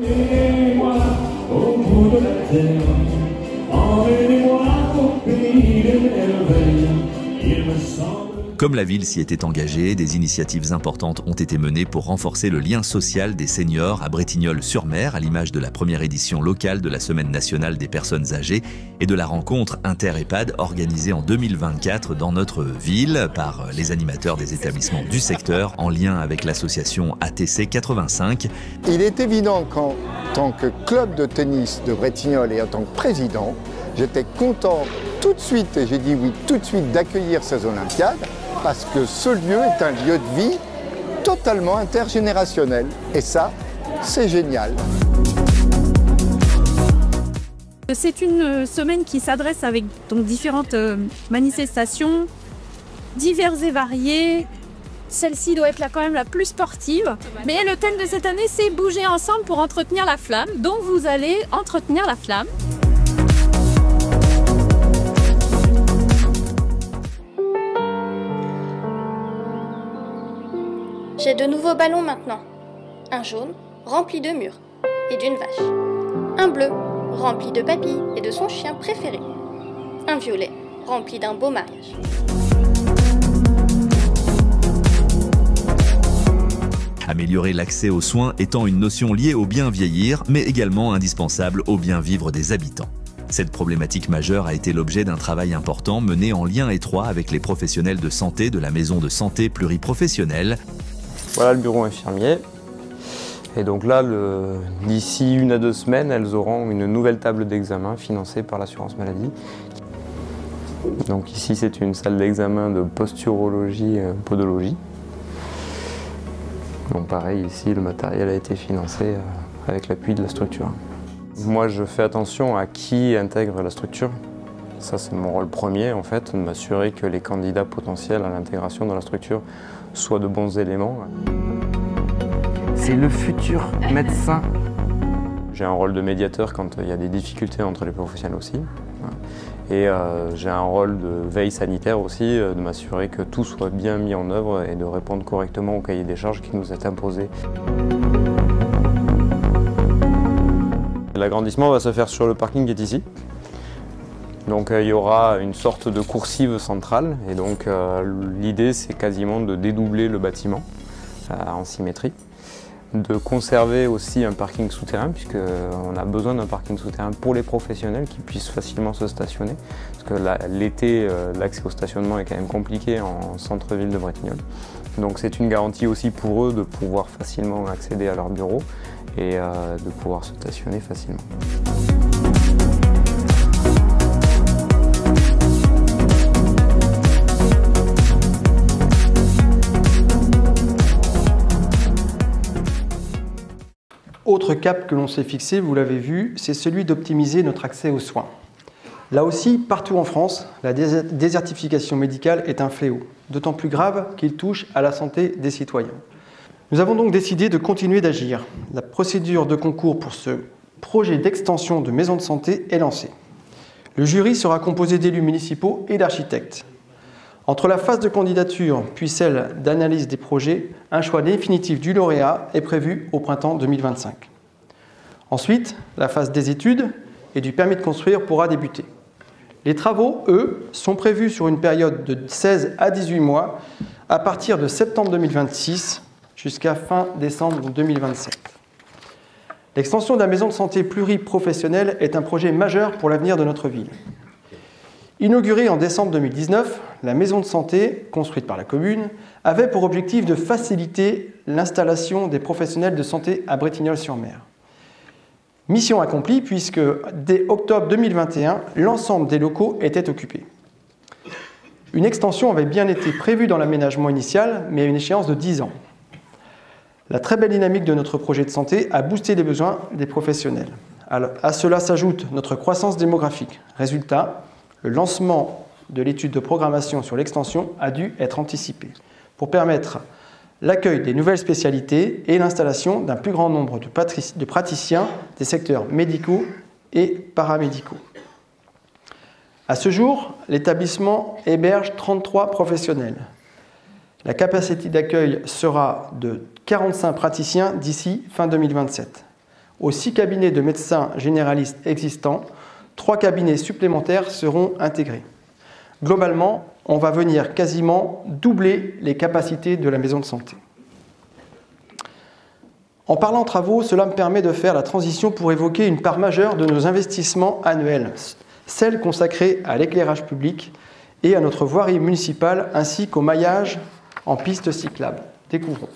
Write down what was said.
Emmenez-moi au bout de la terre, emmenez-moi au pays des merveilles, il me semble. Comme la ville s'y était engagée, des initiatives importantes ont été menées pour renforcer le lien social des seniors à Bretignolles-sur-Mer, à l'image de la première édition locale de la Semaine nationale des personnes âgées et de la rencontre Inter-EHPAD organisée en 2024 dans notre ville par les animateurs des établissements du secteur en lien avec l'association ATC 85. Il est évident qu'en tant que club de tennis de Bretignolles et en tant que président, j'étais content tout de suite, et j'ai dit oui tout de suite, d'accueillir ces Olympiades, parce que ce lieu est un lieu de vie totalement intergénérationnel. Et ça, c'est génial. C'est une semaine qui s'adresse avec donc différentes manifestations, diverses et variées. Celle-ci doit être quand même la plus sportive. Mais le thème de cette année, c'est bouger ensemble pour entretenir la flamme. Donc vous allez entretenir la flamme. J'ai de nouveaux ballons maintenant. Un jaune, rempli de mûres et d'une vache. Un bleu, rempli de papy et de son chien préféré. Un violet, rempli d'un beau mariage. Améliorer l'accès aux soins étant une notion liée au bien vieillir, mais également indispensable au bien vivre des habitants. Cette problématique majeure a été l'objet d'un travail important mené en lien étroit avec les professionnels de santé de la maison de santé pluriprofessionnelle. Voilà le bureau infirmier. Et donc là, d'ici 1 à 2 semaines, elles auront une nouvelle table d'examen financée par l'assurance maladie. Donc ici, c'est une salle d'examen de posturologie, podologie. Donc pareil, ici, le matériel a été financé avec l'appui de la structure. Moi, je fais attention à qui intègre la structure. Ça, c'est mon rôle premier, en fait, de m'assurer que les candidats potentiels à l'intégration dans la structure soient de bons éléments. C'est le futur médecin. J'ai un rôle de médiateur quand il y a des difficultés entre les professionnels aussi. Et j'ai un rôle de veille sanitaire aussi, de m'assurer que tout soit bien mis en œuvre et de répondre correctement au cahier des charges qui nous est imposé. L'agrandissement va se faire sur le parking qui est ici. Donc il y aura une sorte de coursive centrale et donc l'idée c'est quasiment de dédoubler le bâtiment en symétrie. De conserver aussi un parking souterrain puisqu'on a besoin d'un parking souterrain pour les professionnels qui puissent facilement se stationner. Parce que l'été, l'accès au stationnement est quand même compliqué en centre-ville de Bretignolles. Donc c'est une garantie aussi pour eux de pouvoir facilement accéder à leur bureau et de pouvoir se stationner facilement. Autre cap que l'on s'est fixé, vous l'avez vu, c'est celui d'optimiser notre accès aux soins. Là aussi, partout en France, la désertification médicale est un fléau, d'autant plus grave qu'il touche à la santé des citoyens. Nous avons donc décidé de continuer d'agir. La procédure de concours pour ce projet d'extension de maison de santé est lancée. Le jury sera composé d'élus municipaux et d'architectes. Entre la phase de candidature puis celle d'analyse des projets, un choix définitif du lauréat est prévu au printemps 2025. Ensuite, la phase des études et du permis de construire pourra débuter. Les travaux, eux, sont prévus sur une période de 16 à 18 mois à partir de septembre 2026 jusqu'à fin décembre 2027. L'extension de la maison de santé pluriprofessionnelle est un projet majeur pour l'avenir de notre ville. Inaugurée en décembre 2019, la maison de santé, construite par la commune, avait pour objectif de faciliter l'installation des professionnels de santé à Bretignolles-sur-Mer. Mission accomplie puisque dès octobre 2021, l'ensemble des locaux était occupé. Une extension avait bien été prévue dans l'aménagement initial, mais à une échéance de 10 ans. La très belle dynamique de notre projet de santé a boosté les besoins des professionnels. Alors, à cela s'ajoute notre croissance démographique. Résultat, le lancement de l'étude de programmation sur l'extension a dû être anticipé pour permettre l'accueil des nouvelles spécialités et l'installation d'un plus grand nombre de praticiens des secteurs médicaux et paramédicaux. À ce jour, l'établissement héberge 33 professionnels. La capacité d'accueil sera de 45 praticiens d'ici fin 2027. Aux 6 cabinets de médecins généralistes existants, 3 cabinets supplémentaires seront intégrés. Globalement, on va venir quasiment doubler les capacités de la maison de santé. En parlant travaux, cela me permet de faire la transition pour évoquer une part majeure de nos investissements annuels, celle consacrée à l'éclairage public et à notre voirie municipale ainsi qu'au maillage en pistes cyclables. Découvrons.